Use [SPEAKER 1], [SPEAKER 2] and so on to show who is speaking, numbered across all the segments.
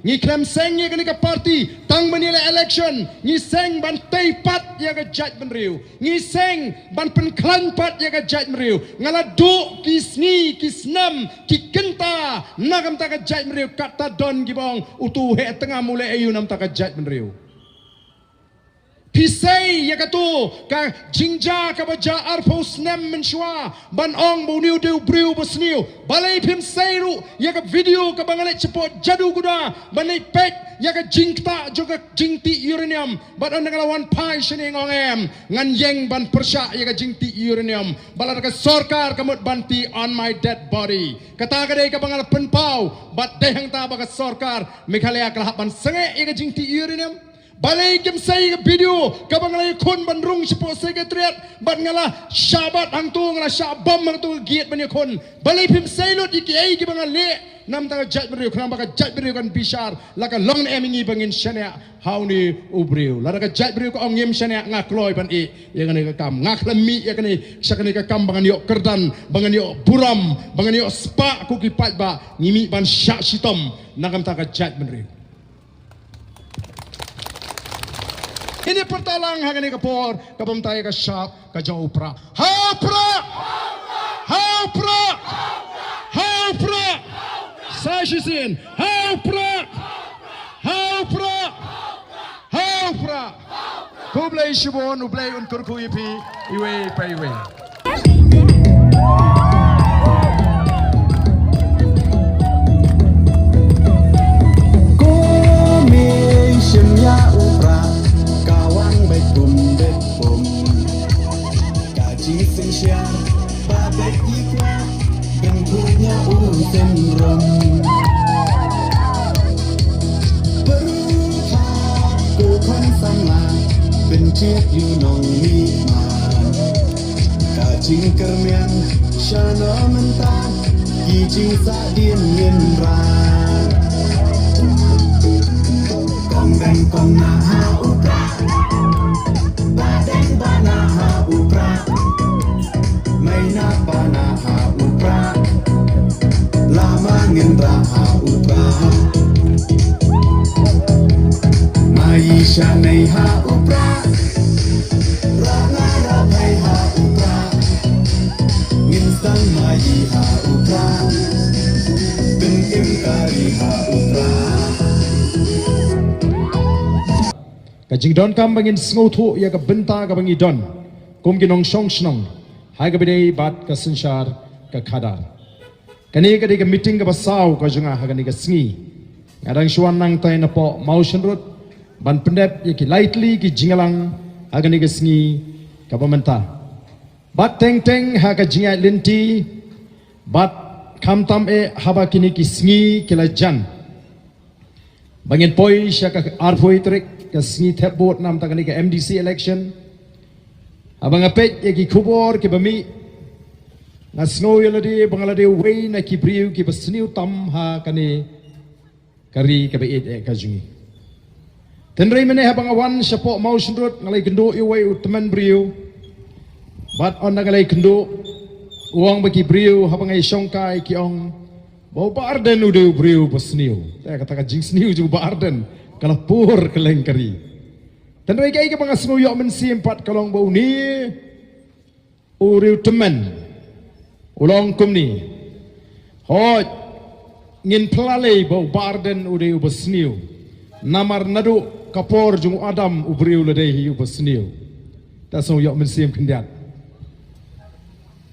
[SPEAKER 1] Ngi krem seng ya ka party tang manila election. Ngi seng ban tei pat ya ka judge ban riu. Ngi seng ban pen klan pat ya ka judge ban riu. Ngala do kisni kisnam ki kenta nagam ta ka judge ban riu kata don gibong utu he tengah mulai ayu nam ta ka judge ban riu. Pisay ya katu ka jingja ka baja arpos nem menshwa ban ong bu niu deu briu besniu balai pim sairu ya ka video ka bangalet cepot jadu guda banai pet ya ka jingta juga jingti uranium ban on ngalawan pai shini ngongem ngan yeng ban persya ya ka jingti uranium balar ka sarkar kamut banti on my dead body kata ka dei ka bangal penpau bat dehang ta ba ka sarkar Meghalaya kalahap ban senge ya ka jingti uranium balai kem saya video kabang lay kon bandrung sepo sekretariat bat ngala syabat hang tu ngala syabam hang tu giat ban kon balai pim sailot iki ai ki bangal le nam ta jat beriu kenapa ka jat beriu kan bishar la ka long emingi bangin shania hauni ubriu la ka jat beriu ko ongem shania ngakloi ban i ya kan ka kam ngaklemi ya kan sakani ka kam bangan yo kerdan bangan yo buram bangan yo spa ku ki pat ba ngimi ban syak sitom nakam ta ka jat beriu. Ini pertalang hangani kapor kapam tayo ka shop ka jauh pra. Haupra! Haupra! Haupra! Sashisin! Haupra! Haupra! Haupra! Kublay shibon ublay unkurku ipi iwe pa iwe. Commission ya upra Siang bagai iklan bentuknya unten rom berhak bukan sama bencet yunong liman kacing kermian syana mentah kijing sadin yenran konggeng kong naha upra badeng banaha upra Maina panaha upra lama ngendraha upra Maisha neha upra rana rabai ha upra Nginsang mayi ha upra Tengkim kari ha upra Kajing don kam bangin sngotu ya ka benta ka bangi don kum ginong shong shnong Hai ka bidai bat ka sensyar ka khadar. Kani ka di ka meeting ka basaw ka junga hagani ka sngi. Ngadang syuan nang tay na po motion road ban pendep ya ki lightly ki jingalang hagani ka sngi ka pamenta. Bat teng teng ha ka jinga linti bat kam tam e haba kini ki sngi kila jan. Bangin poi sya ka arfoi trik ka sngi tepbot nam ta kani ka MDC election. Abang apet ya ki kubor ki bami na snow yaladi bangalade way na ki briu ki basniu tam ha kani kari ka bait e kajungi tenrei mene ha bangawan sapo motion road ngalai kendo iwai utman briu bat on ngalai kendo uang bagi briu ha bangai songkai ki ong bau Ardent udah briu basniu saya katakan jing sniu juga Ardent kalau pur keleng kari dan mereka ini bangas nguyok mensi empat kalong bau ni uriu teman ulong kum ni hot ngin pelalai bau Ardent uriu basniu namar nadu kapor jung adam ubriu ledai basniu tak nguyok mensi kendiat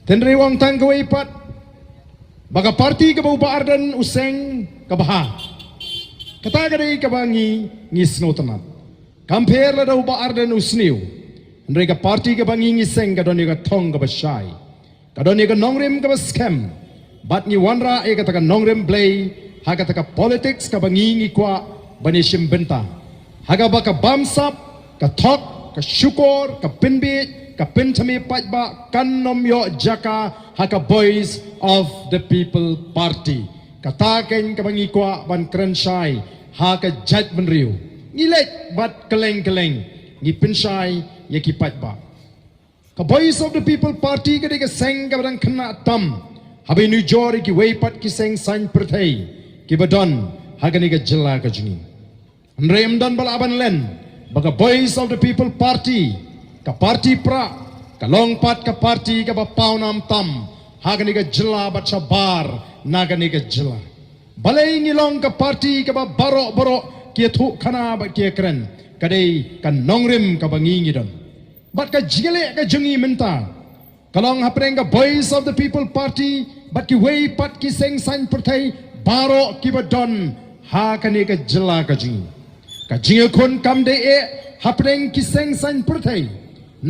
[SPEAKER 1] dan rewang tangkawai pat baga parti ke bau Ardent useng kabaha kata kadai kabangi ngisno tenat Compare la daw Ardent usniu. Andre ka party ka bangi ngiseng ka doni ka tong ka bashay. Ka doni ka nongrim ka scam. Bat ni wanra e ka taka nongrim play. Ha ka taka politics ka bangi ngikwa banishim benta. Ha ka baka bamsap ka tok ka syukur ka pinbit ka pintami patba kanom yo jaka ha ka boys of the people party. Kataken ka bangi kwa ban krenshay ha ka judgment riu. Ngilek bat keleng-keleng ngipensai yakipat ba ka boys of the people party ka diga seng ka badang kena tam habi nu jori ki weipat ki seng san pertai ki badon hagani ka jilla ka jungi Andrem dan balaban len baga Voice of the People Party ka party pra ka longpat ka party ka ba paunam tam hagani ka jilla bat sabar nagani ka jilla balai ngilong ka party ka ba baro kia thu khana ba kia kren kadai ka nongrim ka bangi ngidon bat ka jile ka jungi menta kalong hapreng ka Voice of the People Party bat ki wei pat ki seng san pertai baro ki ba don hagani ka jilla ka jungi ka jinga kon kam de e hapreng ki seng san pertai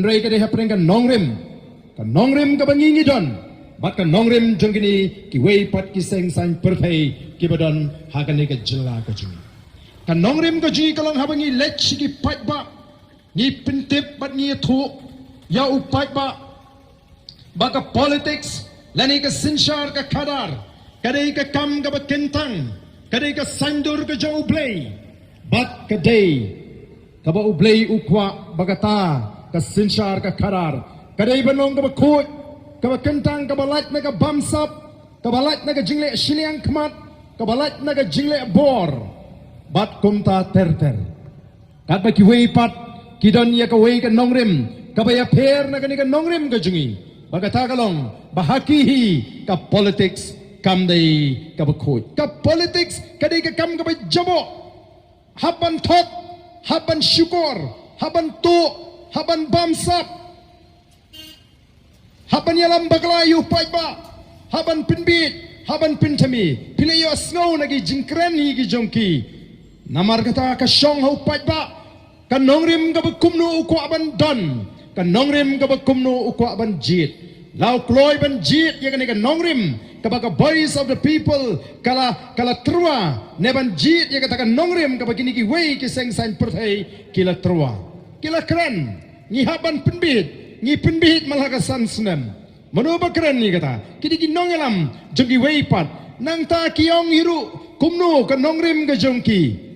[SPEAKER 1] nrai ka de hapreng ka nongrim ka bangi ngidon bat ka nongrim jongini ki wei pat ki seng san pertai ki ba don hagani ka jilla ka jungi ka nongrim ka jungi kalong habangi lech ki pat ba ni pintip bat ni thu ya upat ba baka politics lani ka sinshar ka khadar kadai ka kam ka ba kentang kadai ka sandur ka jo ublay bat kadai ka ba ublay ukwa bagata ka sinshar ka khadar kadai banong ka ba khut ka ba kentang ka balat na ka bamsap ka balat na ka jingle shiliang kmat ka balat na ka jingle bor bat kumta terter kat ba ki wei pat kidon ya ka wei ka nongrim ka ba ya pher na ka ni ka nongrim ka jungi bagata kalong bahaki ka politics kam dai ka ba khoi ka politics kadai ka kam ka ba jabo haban thok haban syukur haban tu haban bamsap haban yalam baglayu paiba haban pinbit haban pintami pilayo snow nagi jingkren hi gi jongki namar kata ka shong ho paiba ka nongrim ka ba kumno ko aban don ka nongrim ka ba kumno ko aban jit lau kloy ban jit ya ka nongrim ka ba ka Voice of the People kala trua ne ban jit ya ka nongrim ka ba kini ki wei ki seng san perthai kila trua kila kran ni haban pinbit malah ka san snem mano ba kran ni kata kini ki nongelam jongki wei pat nang ta kiong hiru kumno ka nongrim ka jongki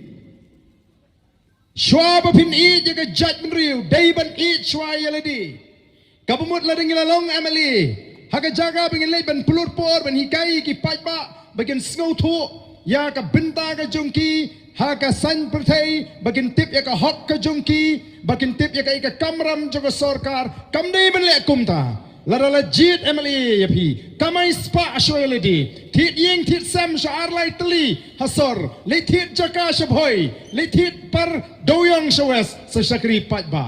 [SPEAKER 1] Shwa ba pin I jaga judge menriu day ban I shwa yaladi kabumut lading ilalong emily haga jaga bingin lay ban pulut por ban hikai ki pat ba bagian snow thu ya ka benta ka jungki haga san pertai bagian tip ya ka hok ka jungki bagian tip ya ka kamram jaga sarkar kamdei ban le kumta ladala jit emily ya pi kamai spa shwa yaladi tit ying tit sam shar lai tali hasor le tit jaka shabhoi le tit par doyong shawes sa shakri pat ba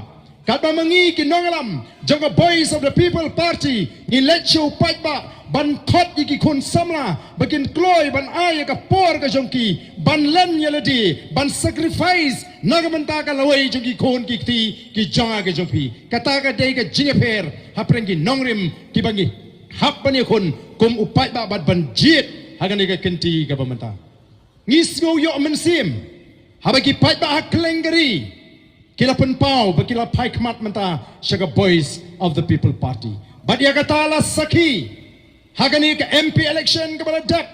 [SPEAKER 1] Kaba mangi kinongalam jaga Voice of the People Party ni lecho patba ban khot iki kun samla bakin kloy ban ay ka por ka jongki ban len yeladi ban sacrifice nagamanta ka lawai jongki kon ki ti ki jonga ka jongpi kata ka dei ka jingeper haprengi nongrim ki bangi hap bani kun kum upai ba ban jit hagani ka kenti ka pamanta ngisgo yo mensim habaki patba haklengari kila penpau bakila paikmat menta syaga Voice of the People Party but ya kata la saki hagani ke MP election ke bala dep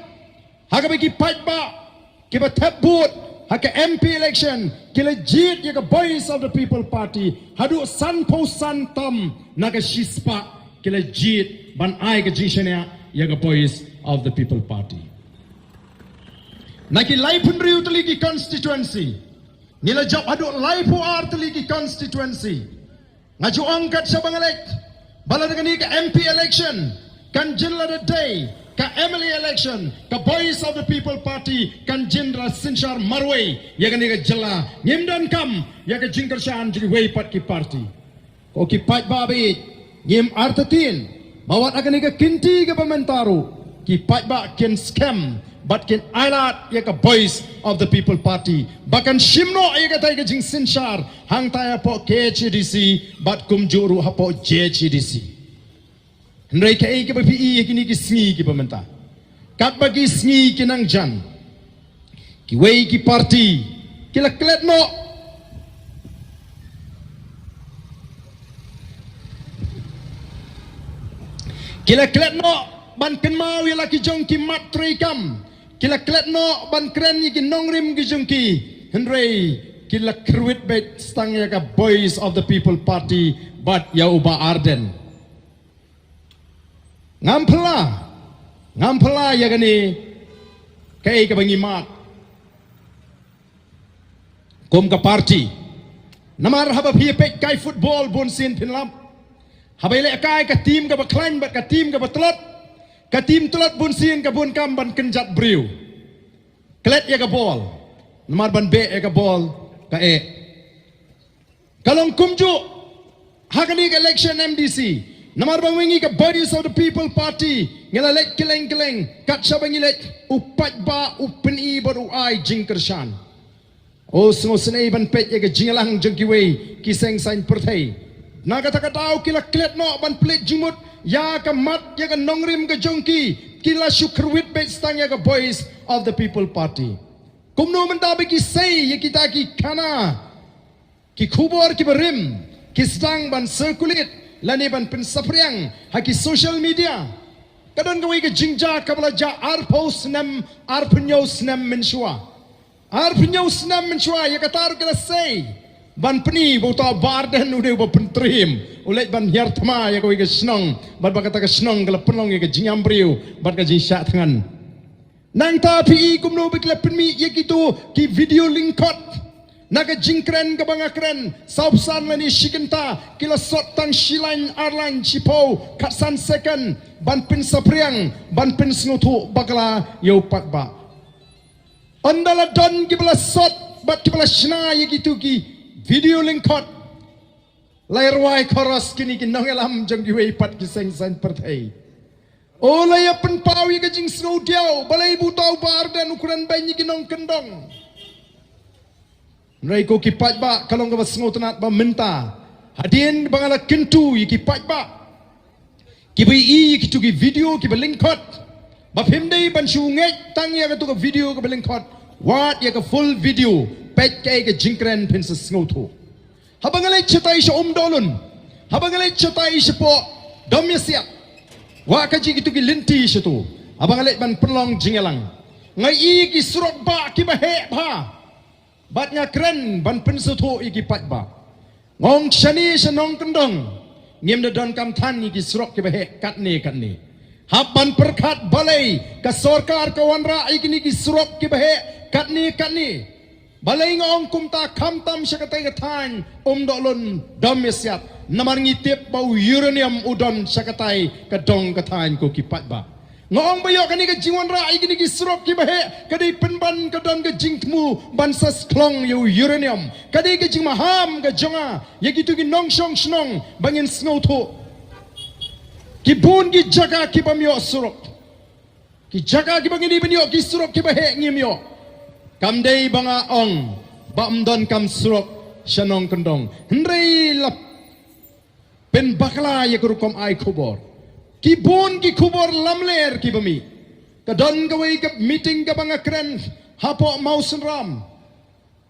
[SPEAKER 1] haga bagi paikba ke ba tabut haga MP election kila jit ya ke Voice of the People Party hadu san po san tam naga shispa kila jit ban ai ke jishania ya ke Voice of the People Party naki lai punriu teligi constituency nila jauh aduk laipu arteli ki constituency ngaju angkat sa bangalek bala dengan ni ka MP election kan jilla the day ka Emily election ka Voice of the People Party kan jindra sinshar marway ya kan ni ka jilla ngimdan kam ya ka jingkar shan jadi way pat ki party ko ki pat babi ngim artatin bawat akan ni ka kinti ka pamentaru ki pat ba ken scam but ken ailat ya ka Voice of the People Party bahkan shimno ya ka tay ka jing sinshar hang taya po KHDC but kumjuru hapo JHDC Hendrai ka ka PPE kini ki sngi ki pamenta kat bagi sngi kinang jan ki wei ki party kila klet no kila klet no ban kenmau ya laki jong ki mat trikam kila klet no ban kren ki nongrim ki jongki Hendrai kila Khyrwit bet stang ya ka Voice of the People Party but ya uba Ardent ngampla ya gani kai ka bangi mat kum ka party namar haba VPP kai football bun sin pinlam haba le kai ka team ka baklan bat ka team ka batlot ka team tlot bun sin ka bun kam ban kenjat briu klet ya ka ball namar ban be ya ka ball ka kalong kumju hakani ka election MDC namar bang wingi ka bodies of the people party ngala lek keleng kat sabangi lek upat ba upen I baru ai jingkershan o sngo snei ban pet ya ka jingalang jengkiwei kiseng sain perthai naga taka tau kila klet no ban plet jumut ya ka mat ya ka nongrim ka jongki kila Khyrwit bet stang ya ka boys of the people party kumno mendabe ki sei ya kita ki kana ki khubor ki berim ki stang ban circulate lani ban pen sapriang haki social media kadon gawai ka jingja kabla ja ar post nam ar punyo snam menshua ya katar kala sei ban peni bota barden ude ba pentrim ulet ban yartma ya gawai ka snong ban ba kata ka snong kala penong ya ka jingyam briu ban ka jing sha tangan nang ta pi kumno bikla penmi ya gitu ki video link kot naga jingkren ka banga kren saupsan lani shikenta kila sot tang shilain arlan chipo katsan second ban pin sapriang ban pin snutu bakla yo patba andala don kibla sot bat kibla shna yigitu ki video link kot lairwai koros kini ki nongelam jang giwei pat ki seng san perthai ola ya pen pau yi ka jing snu diao balai bu tau bar dan ukuran banyi ki nong kendong Rai ko kipat ba kalong ka basngo tanat ba menta hadien bangala kentu kipat ba kibai I kitu ki video ki balingkot ba phimdei ban shungai tang ya ka tu ka video ka balingkot wat ya ka full video pet kai ka jingkren pin sa sngo thu habangalai chatai sha dolun habangalai chatai sha po domyasia wa ka ji kitu ki linti sha tu habangalai ban perlong jingelang ngai I ki surok ba ki ba he ba batnya keren ban pensutu iki patba ngong shani shanong kendong ngem de don kam than iki srok ke behe katne hab ban perkat balai ka sarkar ka wanra iki ni ki srok ke behe katne balai ngong kumta khamtam shakatai ka than dolon domesiat namar ngitip bau uranium udon shakatai ka dong ka than ko ki patba ngong bayo kani ka jingwan ra ai kini ki srok ki bahe kadi penban ka don ka jingtmu bansas klong yo uranium kadi ka jing maham ka jonga ye gitu ki nong shong snong bangin snow tho ki bun ki jaga ki bamyo srok ki jaga ki bangin ibnyo ki srok ki bahe ngimyo kamdei banga ong bam don kam srok shanong kendong hendrei lap pen bakla ye kurukom ai khobor ki bon ki khubor lamler ki bami ka don gawai ka meeting ka banga kren hapo mausen ram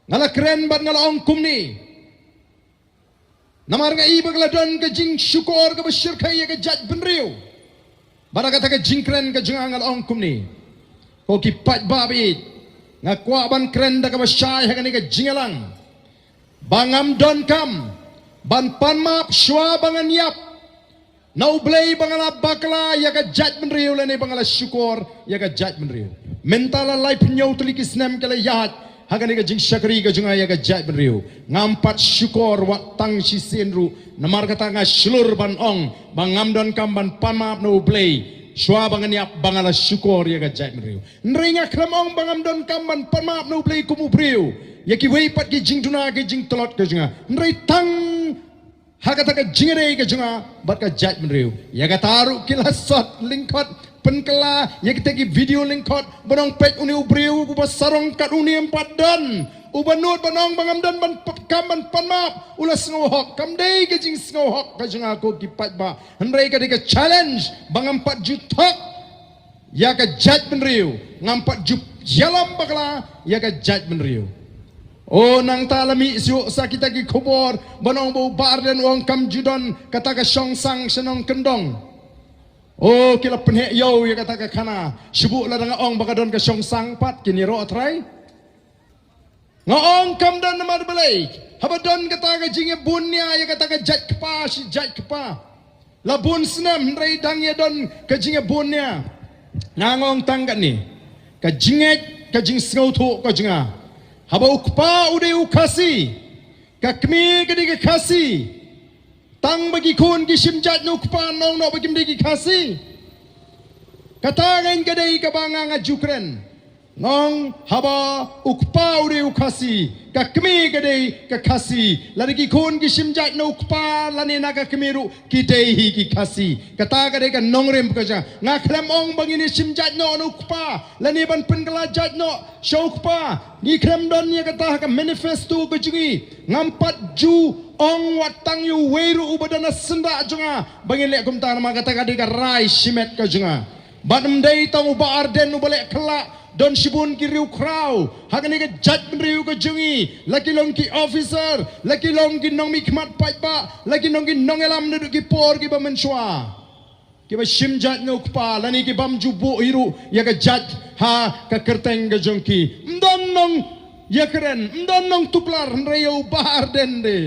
[SPEAKER 1] ngala kren bat ngala ong kumni namar nga ibagla don ka jing syukur ka basyir kaya ka jat benriu bara kata ka jing kren ka jing ngala ong kumni ko ki pat babi nga kwa ban kren da ka basyay ha ka jingalang bangam don kam ban panmap shwa bangan yap Nau blay bangala bakla ya ka jat menriu lene bangala syukur ya ka jat menriu mentala lai penyau telikis nem kala yahat hagani ka jing syakri ka junga ya ka jat menriu ngampat syukur wat tang si senru namar kata nga slur ban ong bangam don kam ban pamap no blay shwa bangan yap bangala syukur ya ka jat menriu nringa kram ong bangam don kam ban pamap no blay kumu priu ya ki wei pat ki jing duna ki jing telot ka junga nrai tang hakata ka jingere ka junga bat ka jat menriu ya ka taru kila sot lingkot penkela ya kita ki video lingkot bonong pet uni ubriu uba sarong kat uni empat dan uba nut bonong bangam dan ban kam ban panmap ulas ngohok kam dei ka jing ngohok ka junga ko ki pat ba hendrai ka ka challenge bangam pat jutok ya ka jat menriu ngampat jup jalam bakla ya ka jat menriu Oh nang talami siu sakita ki khobor banong bau bar dan wong kam judon kata ka song sang senong kendong Oh kila penhe yo ya kata ka kana sibuk la dang ong bakadon ka song sang pat kini ro atrai ngong kam dan namar belai habadon kata ka jinge bunya ya kata ka jat kepa si jat kepa la bun snam ndai dang ya don ka jinge bunya ngong tangkat ni ka jinge ka jing snau thu ka jinga haba ukpa ude ukasi kakmi kadi kasi tang bagi kun kisimjat no ukpa nong no bagi mdegi kasi katangan kadai kabanga ngajukren ngong haba ukpa ude ukasi kakmi kadai kakasi lagi kun kisimjat no ukpa lani naga kemiru kidai hi kikasi kata kadai ka nongrem kaja ngakrem ong bangini simjat no ukpa lani ban pengelajat no syukpa ni krem don ya kata ka manifesto kejungi ngampat ju ong watang yu weru ubadana senda junga bangin lek kum ta nama kata kadai ka rai simet ka junga badam dai tang uba Ardent ubalek kela don sibun ki riu kraw hakani ka jat riu ka jungi laki long ki officer laki long ki nong mikmat paiba laki long ki nong elam duduk ki por ki ba mensua ki ba simjat no kpa lani ki bam jubu hiru ya ka jat ha ka kerteng ka jongki ndon nong ya keren ndon nong tuplar riu ba Ardent de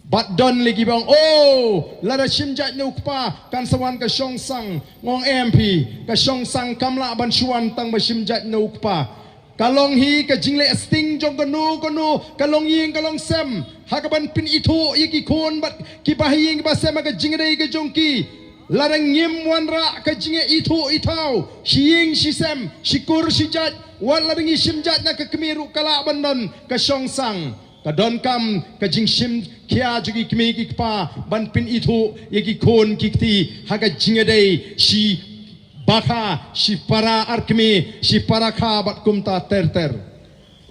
[SPEAKER 1] bat don lagi bang oh lada simjat no kpa kan sawan ka song sang ngong MP ka song sang kamla ban chuan tang ba simjat no kpa kalong hi ka jingle sting jong kanu kalong ying kalong sem hakaban pin itu yiki kon bat ki bahiying ba sem ka jingre ka jongki larang ngim wanra ka jinge itu itau shiying shisem shikur shijat wala ringi simjat na ka kemiru kala bandon ka song sang ka don kam ka jing sim kia jugi kemi ki pa ban pin itu yaki kon kikti haga jingedei si baka si para arkmi si para kha bat kumta ter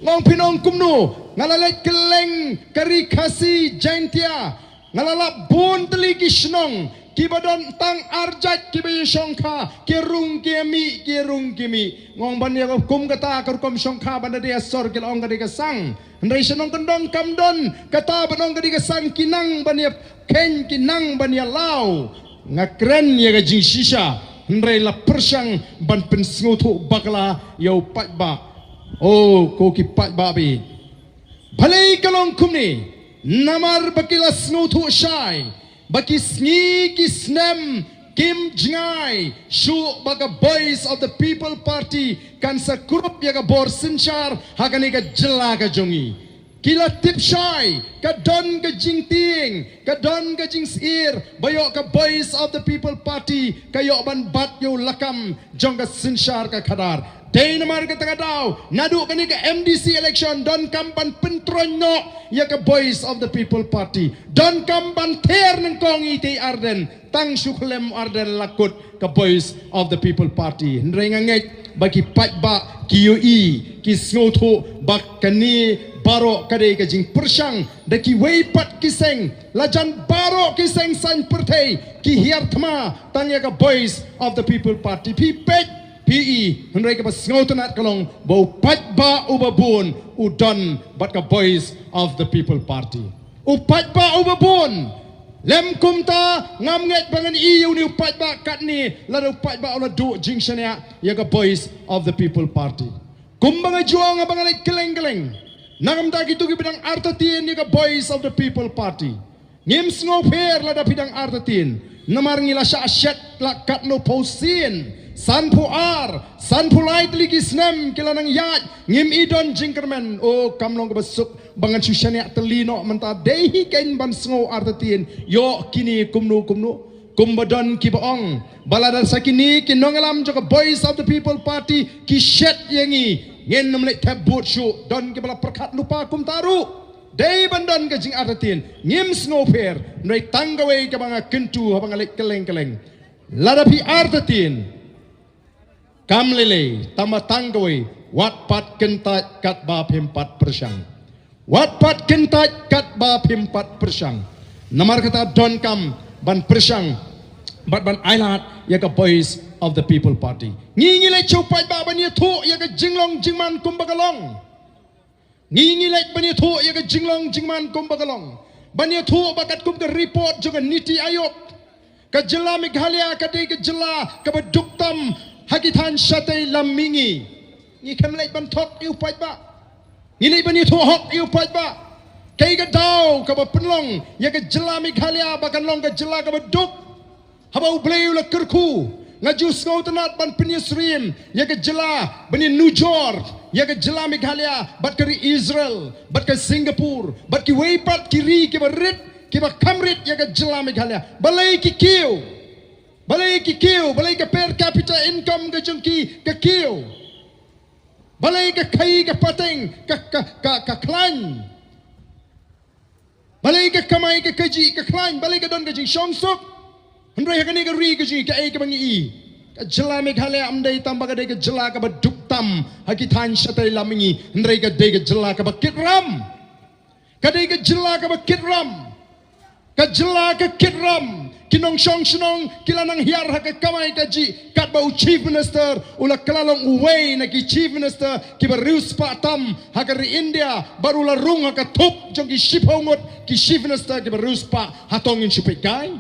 [SPEAKER 1] ngong pinong kumnu ngalalet keleng kari kasi jaintia ngalala bon teli kisnong kibadon tang arjat kibayi songkha kirung kimi ngong ban ya kum kata kum songkha ban dia sor kil ong kadi kasang ndai senong kendong kamdon kata banong kadi kasang kinang ban ya ken kinang ban ya lau ngakren ya gajing sisa ndai la persang ban pensngutu bakla yau patba oh ko ki patba bi bhalai kalong kumni namar bakilas ngutu shai baki sngi kisnem kim jingai shu baga boys of the people party kan sa kurup ya ga bor sinchar hagani ga jela ga jongi kila tip shai ka don ga jingting ka don ga jingsir bayo ka boys of the people party kayo ban bat yo lakam jong ga sinchar ka khadar day namar ka tagadao nadu kani ka MDC election don kampan pyntroiñ no ya ka boys of the people party don kampan ter ng kong iti Ardent tang suklem Ardent lakut ka boys of the people party ndre nganget bagi patba QE ki sngoto bak kani baro kadai ka jing persang daki weipat kiseng lajan baro kiseng san pertei ki hiartma tang ya ka boys of the people party pipet PE henry ka pasngotonat kalong bau patba ubabun udon bat ka boys of the people party upatba ubabun lem kumta ngamnget bangan iu ni upatba katni lada upatba ola du jingsania ya ka boys of the people party kumbanga juang abangan keleng nagamda gitu ki bidang artatin ya ka boys of the people party ngim sngoper lada bidang artatin namar ngila sya asyat la katno posin sanpu light ligi snem kila nang yat ngim idon jingkermen oh kamlong ke besuk bangan susania telino menta dehi kain ban sngo artatin yo kini kumnu kumbadon kibaong baladan sakini kinongalam joka boys of the people party ki shet yangi ngen namlek tabut shu don ke bala perkat lupa kumtaru dei bandon ke jing artatin ngim sngo per noi tanggawe ke banga kentu banga lek keleng ladapi artatin kam lele tama tanggawe wat pat kentat kat ba pimpat persang wat pat kentat kat ba pimpat persang namar kata don kam ban persang ban ailat ya ka boys of the people party ngingi le chupat ba ban ya thu ya ka jinglong jingman kumbagalong ngingi le ban ya thu ya ka jinglong jingman kumbagalong ban ya thu bakat kum ka report juga niti ayok ka jela Meghalaya ka de ka jela ka baduktam hakitan syatay lamingi ni kamlay ban thok yu pat ba ni le ban yu thok yu pat ba kay ka daw ka ba penlong ya ka jela Meghalaya ba kan long ka jela ka ba duk haba ublay la kerku ngaju ngau tanat ban penyusrim ya ke jela bani New York ya ke jela Meghalaya bat ke Israel bat ke Singapore bat ki weipat kiri ki barit ki ba kamrit ya ke jela Meghalaya balai ki kiu balai ke per capita income ke jengki ke kiu balai ke kai ke pateng ke klan balai ke kamai ke kaji ke klan balai ke don ke jing shong sok Hendrai hakani ke ri ke ji ke ai ke bangi i ke jela Meghalaya amdai tambah ke ke jela ke baduk tam hakitan shatai lamingi hendrai ke de ke jela ke bakit ram ke de ke jela ke bakit ram ke jela ke kit ram kinong shong shnong kilanang hiar ha ke kamai ke ji kat bau chief minister ula kalalong uwei na ki chief minister ki barius pa tam ha ke ri India baru la rung ha ke thup jong ki ship hongot ki chief minister ki barius pa hatongin shipit kai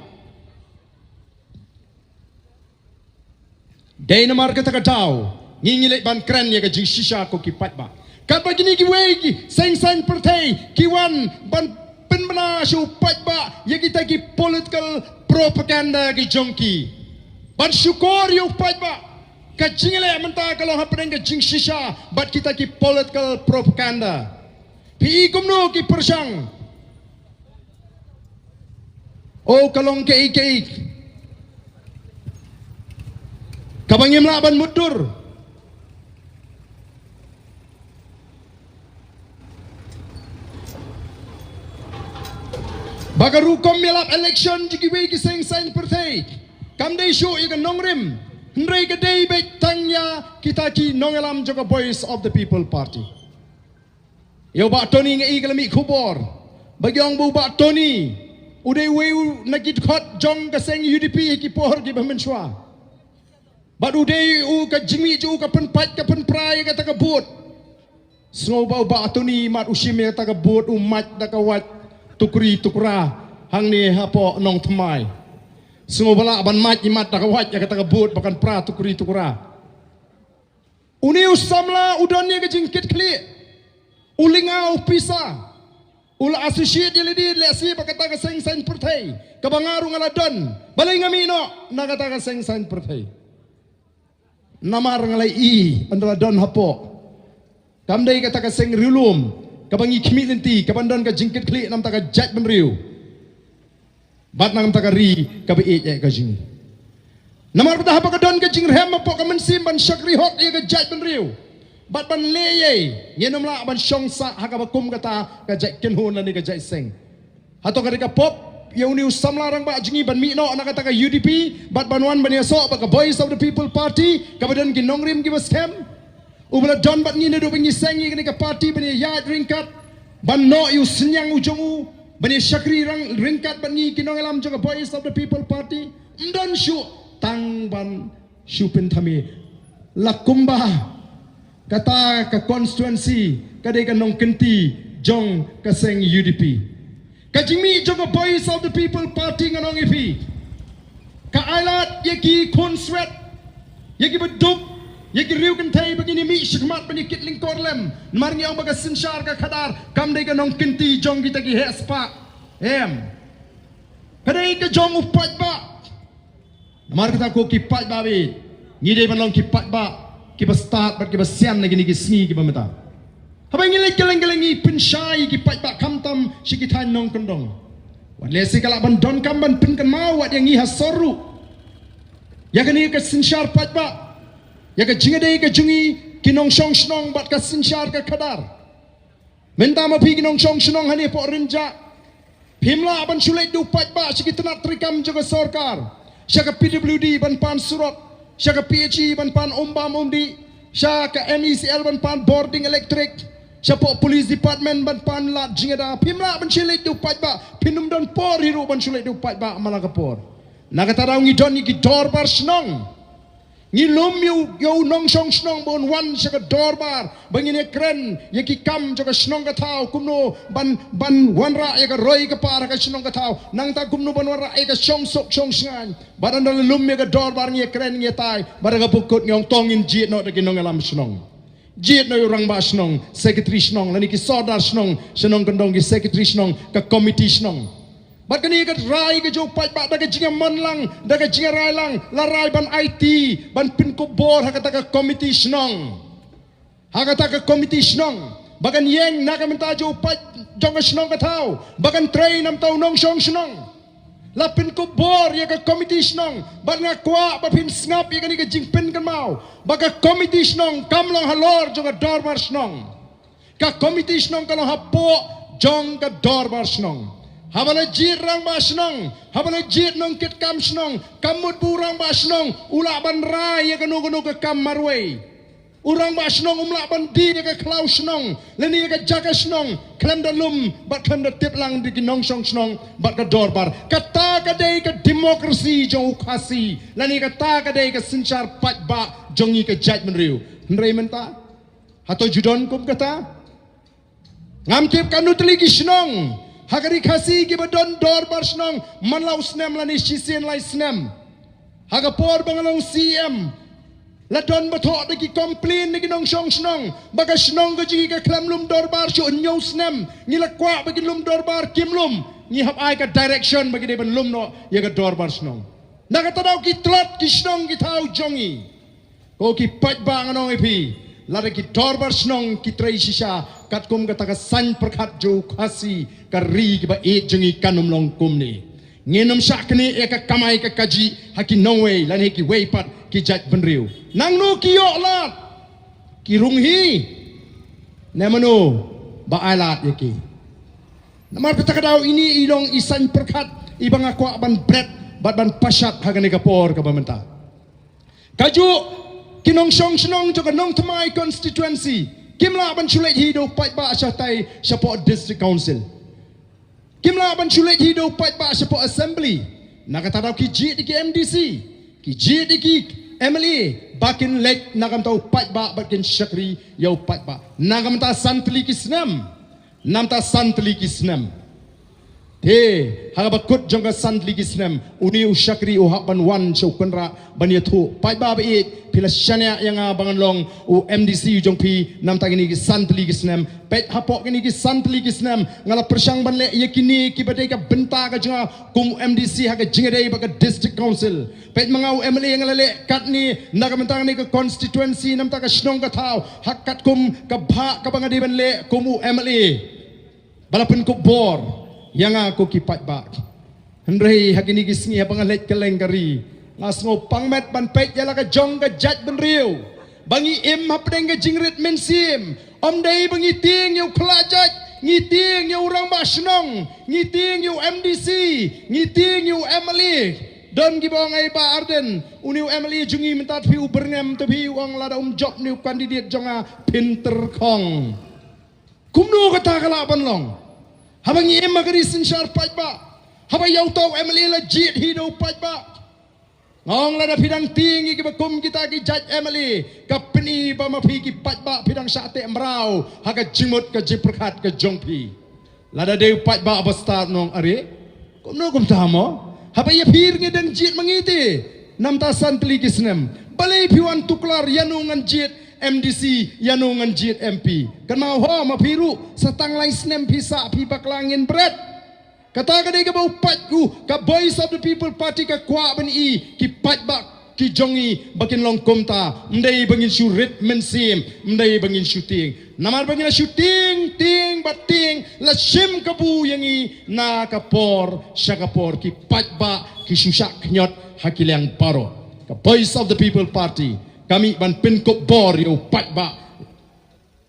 [SPEAKER 1] Dainamar kata katau, ngingilek ban keren ya ke jing shisha ko ki pat ba. Kat begini ki wei ki seng partai ki wan ban penbena shu pat ba ya kita ki political propaganda ki jongki. Ban syukur yu pat ba. Ka jingile mentah kalau hapeng ke jing shisha bat kita ki political propaganda. Pi kumno ki persang. Oh kalong ke ik. Kabangim laban mudur. Bagaru kom melap election jiki wei ki seng sign partai. Kam dei show ikan nongrim. Hendrai ke dei bet tanya kita ki nongelam joka voice of the people party. Yo ba Tony ngai kalami khubor. Bagi orang bu ba Tony. Udai wei nakit khot jong ka seng UDP ki pohor ki bamenshwa. Baru day u ka jimi ju ka penpat ka penprai ka takabut. Sngo bau ba atuni mat usim ya takabut umat takawat tukri tukra hang ni hapo nong tmai. Sngo bala ban mat imat takawat ya ka takabut bakan pra tukri tukra. Uni usamla udonnya ka jingkit kli. Ulinga upisa. Ula associate jelidi lesi bakata ka seng sign pertai. Kabangaru ngaladon. Balai ngamino nakata ka seng sign pertai. Namar ngalai i andala don hapo kamdai kata ka seng rilum kabangi kimilenti kabandon ka jingkit kli nam taka jat benriu bat nam taka ri ka be e ka jing namar pata hapa ka don ka jing rem hapo ka mensim ban syakri hok e ka jat benriu bat ban leye ngenom la ban shongsa haka bakum kata ka jat kenhun ni ka jat seng hato ka pop Yauni usamlarang ba jingi ban mino anak kata ka UDP bat banwan ban yaso ba ka voice of the people party kabadan ginongrim gi scam ubala don bat ngine do bangi sengi ni ka party ban ya ringkat ban no yu senyang ujongu ban syakri rang ringkat ban ngi kinongelam joka voice of the people party ndon shu tang ban shu pentami lakumba kata ka constituency kadai ka nong kenti jong ka seng UDP Kajimi juga voice of the people party nganong ipi. Ka alat yaki konswet, yaki beduk, yaki riu kentai begini mi syakmat bani kitling korlem. Marni ang baga sinsyar ka kadar, kam day ka nong kinti jong kita ki hespa. Kadai ka jong upat ba. Namar kita ko kipat ba bi. Ngide manong kipat ba. Kiba start bat kiba siam na gini kisni kiba mata. Habang ngilay geleng-gelengi pensyai ki pat bak kamtam sikitan nong kendong. Wan lesi kalak ban don kamban penkan mawat yang iha soru. Ya kani ka sinsyar pat bak. Ya ka jingadai ka jungi kinong syong shnong bat ka sinsyar ka kadar. Menta mapi kinong syong shnong hani po rinja. Pimla ban sulai du pat bak sikitanak trikam juga sorkar. Syaka PWD ban pan surat. Syaka PHE ban pan ombam omdi. Syaka MECL ban pan boarding elektrik. Siapa police department ban pan lat jingada pimla ban chile du pat ba pinum don por hiru ban chile du pat ba malakapor nakataraw ngi don ngi dor bar snong ngi lom yo nong song snong bon wan saka dor bar bangine kren yaki kam joka snong ka thaw kumno ban wanra ya ka roi ka par ka snong ka thaw nang ta kumno ban wanra ya ka song sok song sngan badan dal lom ya ka dor bar ngi kren ngi tai baraga bukut ngong tongin jiet no de nong alam snong Jiat no orang ba snong, secretary snong, lani ki sodar snong, senong kendong ki secretary snong, ka committee snong. Bat kani kat rai ke jo pai ba da ke jinga man lang da ke jinga rai lang la rai ban IT ban pin ko bor hakata ka committee snong hakata ka committee snong bagan yeng na ka menta jo pai jong snong ka thau bagan train nam tau nong song snong la pin ko bor ya ka committee snong bat nga kwa ba pin snap ya kani ka jing pin kan mau baga committee snong kam long halor jo ka dor mar snong ka committee snong ka long hapo jong ka dor mar snong habala jit rang ba snong habala jit nong kit kam snong kamut burang ba snong ula ban rai ya kanu ka kam marway urang ba snong umla ban di ya ka klau snong leni ya ka jaka snong klem da lum bat klem da tip lang di nong song snong bat ka dorbar kata ka dei ka demokrasi jong ukasi leni ka ta ka dei ka sinchar pat ba jong ka judgment riu ndrei menta hato judon kum kata ngam tip kanu teligi snong Hagari kasi ki badon dor bar snong manlaw snem lani shisien lai snem hagapor bangalong CM la don bato de ki complain ni nong song snong baga snong ga ji ka klam lum dor bar chu nyo snem ni la kwa bagi lum dor bar kim lum ni hab ai ka direction bagi de ban lum no ye ka dor bar snong naga tadaw ki tlot ki snong ki thau jongi ko ki pat ba nganong epi lada ki dor bar snong ki trei shisha kat kum kata ka san perkhat jo khasi kari ki ba e jengi kanum long kum ni ngenum sakni e ka kamai ka kaji haki no way lan ki way pat ki jat benriu nang no ki yo lat ki rung hi nemano ba alat yaki namar kata kadau ini ilong isan perkhat ibang akwa ban bret bat ban pasat hagani kapor ka bamenta kaju kinong song snong jo ka nong thamai constituency Kimla ban chulet hido pat ba asyatai support district council. Kimla ban chulet hido pat ba support assembly. Nakatadaw ki jit di ki MDC, ki jit di ki MLA, bakin lek nakam tau pat ba bakin syakri yau pat ba. Nakam ta santli ki snam. Nam ta santli ki snam. He hagabakut jongga santli ki snam. Uni usyakri uhaban wan syukunra banyatu pat ba ba pila syanya yang abangan long u MDC jong pi nam ta gini ki santli ki snam pet hapok gini ki santli ki snam ngala persyang ban le yakini ki badai ka benta ka jenga kum MDC ha ka jingedai ba ka district council pet mangau MLA ngala le kat ni naga mentang ni ka constituency nam ta ka snong ka thau hakat kum ka bha ka bangadi ban le kum u MLA balapun ko bor yang aku ki pat ba hendrei ha gini ki sngi abangan le keleng kari ngasngo pangmet ban pek yala ka jong ka jat ben riu bangi im hapdeng ka jingrit mensim om dei bangi ting yu klajat ngi ting yu urang ba snong ngi ting yu MDC ngi ting yu MLA don gi bong ai ba Ardent uniu MLA jungi mentat pi uberngem to pi wong lada job niu kandidat jonga pinter kong kumno kata kala ban long habangi im magari sinchar pat ba haba yau tau MLA la jit hido pat ba ngong lada pidang tinggi ki bakum kita ki judge MLA kapni ba mapi ki pat ba pidang sate mrau haga jimut ka jiprkhat ka jongpi lada de pat ba abastar nong are kumno kum tamo haba ya phir nge dang jit mangiti nam ta santli ki snem balai piwan tuklar yanungan jit MDC yanungan jit MP kan mau ho mapiru satang lai snem pisa pi baklangin bret kata kadai ka bau pat ku ka voice of the people party ka kwa ban i ki pat ba ki jongi bakin long komta mdai bangin syurit mensim mdai bangin shooting namar bangin shooting ting bating la shim kabu yangi na kapor syakapor ki pat ba ki susak knyot hakilang paro ka voice of the people party kami ban pinkop bor yo pat ba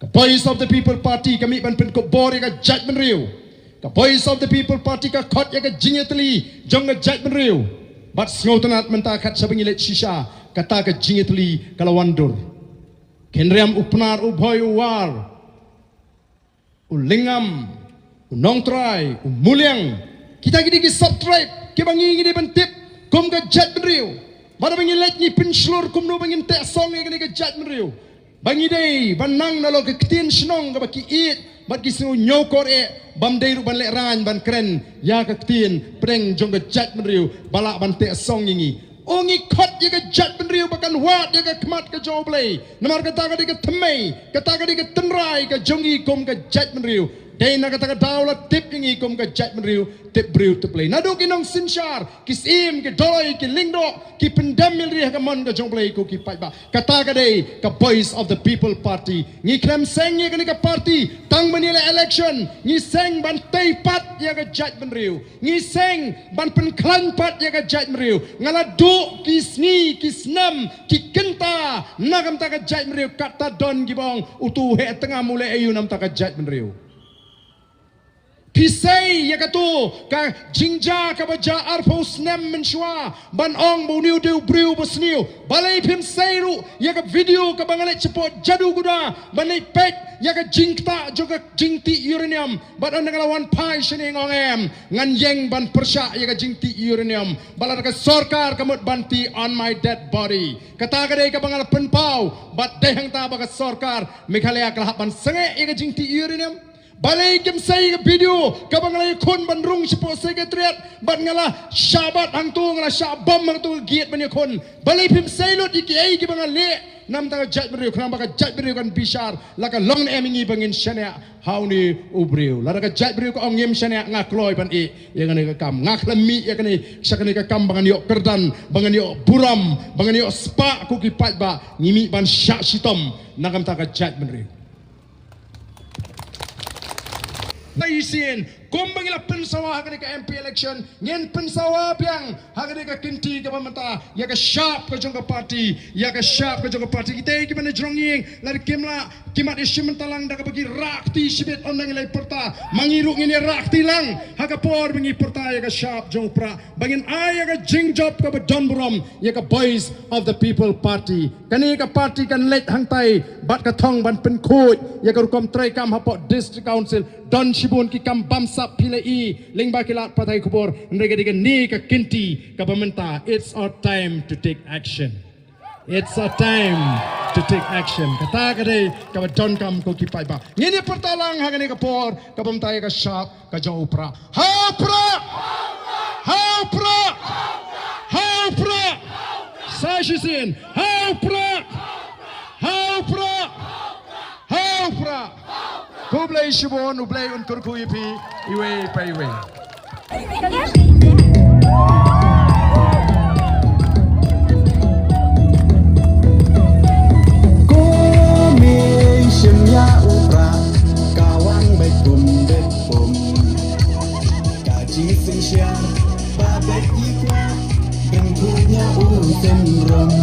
[SPEAKER 1] ka voice of the people party kami ban pinkop bor ka judgment riu the voice of the people party ka khot ya ka jingetli jong ka judgment riu bat sngotanat menta khat sabangilet shisha kata ka jingetli kalawandur kenriam upnar ubhoy uwar ulingam unongtrai umuliang kita gidi ki subtribe ke bangi gidi bentip kum ka judgment riu bada bangilet ni pinslur kum no bangin te song gidi ka judgment riu bangi dei banang nalo ka ktin snong ka baki it bat kisnu nyokor e bam dei ban le ran ban kren ya ka tin preng jong ka jat mriu bala ban te song ngi Ongi kot ya ka jat benriu bakan wat ya ka kmat ka joble. Namar kata ka di ka thmei, kata ka di ka tenrai ka jongi kom ka jat benriu. Dai na kata ka daulat tip ngi kom ka jat benriu tip briu te play. Nadu ki nong sinshar kis im ki doloi ki lingdo ki pendam mil ri ka mon ka joble ko ki pai ba. Kata ka dei ka voice of the people party. Ngi krem seng ya ka party tang menile election. Ngi seng ban tei pat ya ka jat benriu. Ngi seng ban pen klan pat ya ka jat benriu. Ngala du kisni kisnam ki kenta nagam ta ka jat benriu kata don gibong utu he tengah mulai ayu nam ta ka jat benriu. Pisai ya katu ka jingja ka baja arpos nem menshwa ban ong bu niu diu briu besniu balai pim sairu ya ka video ka bangalet cepot jadu guda balai pek ya ka jingta juga jingti uranium ban on ngalawan pai shini ngongem ngan yeng ban persya ya ka jingti uranium balar ka sarkar kamut banti on my dead body kata ka dei ka bangal penpau bat dehang ta ba ka sarkar Meghalaya kalahap ban senge ya ka jingti uranium balai kem sai video kabang lay kon bandrung sipo sekretariat ban ngala syabat hang tu ngala syabam hang tu giat ban kon balai pim sai lot iki ai ki bangal le nam ta jat beriu kena baka jat beriu kan bishar laka long emingi bangin shania hauni ubriu la ka jat beriu ko ngem shania ngakloi ban e ya ngane ka kam ngaklami ya kane sakane ka kam bangan yo kerdan bangan yo buram bangan yo spa ku ki pat ba ngimi ban syak sitom nagam ta ka jat beriu Taisin, kumbang ila pensawa hagani ka MP election, ngen pensawa piang hagani ka kinti ka pamata, ya ka sharp ka jongka party, ya ka sharp ka jongka party. Kita iki mana jrongying, lari kimla kimat isimen talang da ka bagi rakti sibet ondang ilai perta, mangiruk ini rakti lang, haga por bengi perta ya ka sharp jongpra, bangin ay ya ka jingjob ka badonbrom, ya ka voice of the people party. Kani ka party kan let hangtai, bat ka thong ban penkut, ya ka rukom tray kam hapot district council, don shibun ki kam bamsap pilai lingba kilat patai kubur mereka digan ni ka kinti ka pementa. It's our time to take action. It's our time to take action. Kata kadai ka don kam ko ki pai ba ngini pertalang hagani ka por ka pementa ka sharp ka jau pra ha pra sashisin ha pra Kublai shibon ublai untur kuipi iwe pa iwe.
[SPEAKER 2] Komisinya upra kawan bekum bepum kaji pensiar babek ikwa bentuknya unten rom.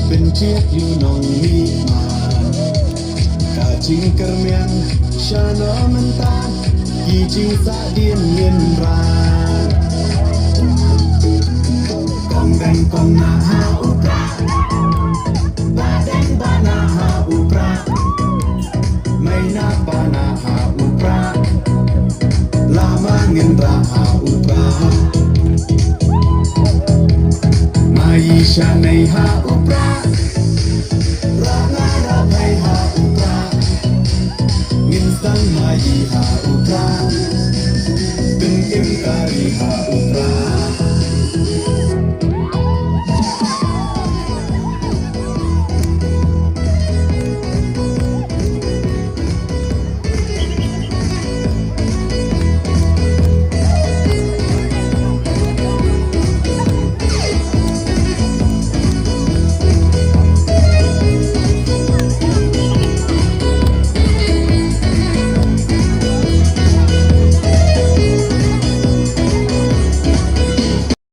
[SPEAKER 2] Bencik you nong mi man kacing kermian shana mentan kijing sa diem yen ran kongren kong na ha upra baden bana ha upra maina bana ha upra lama ngendra ha upra Maisha nei ha upra Rana rabai ha upra Minstang mai ha upra Tengim kari ha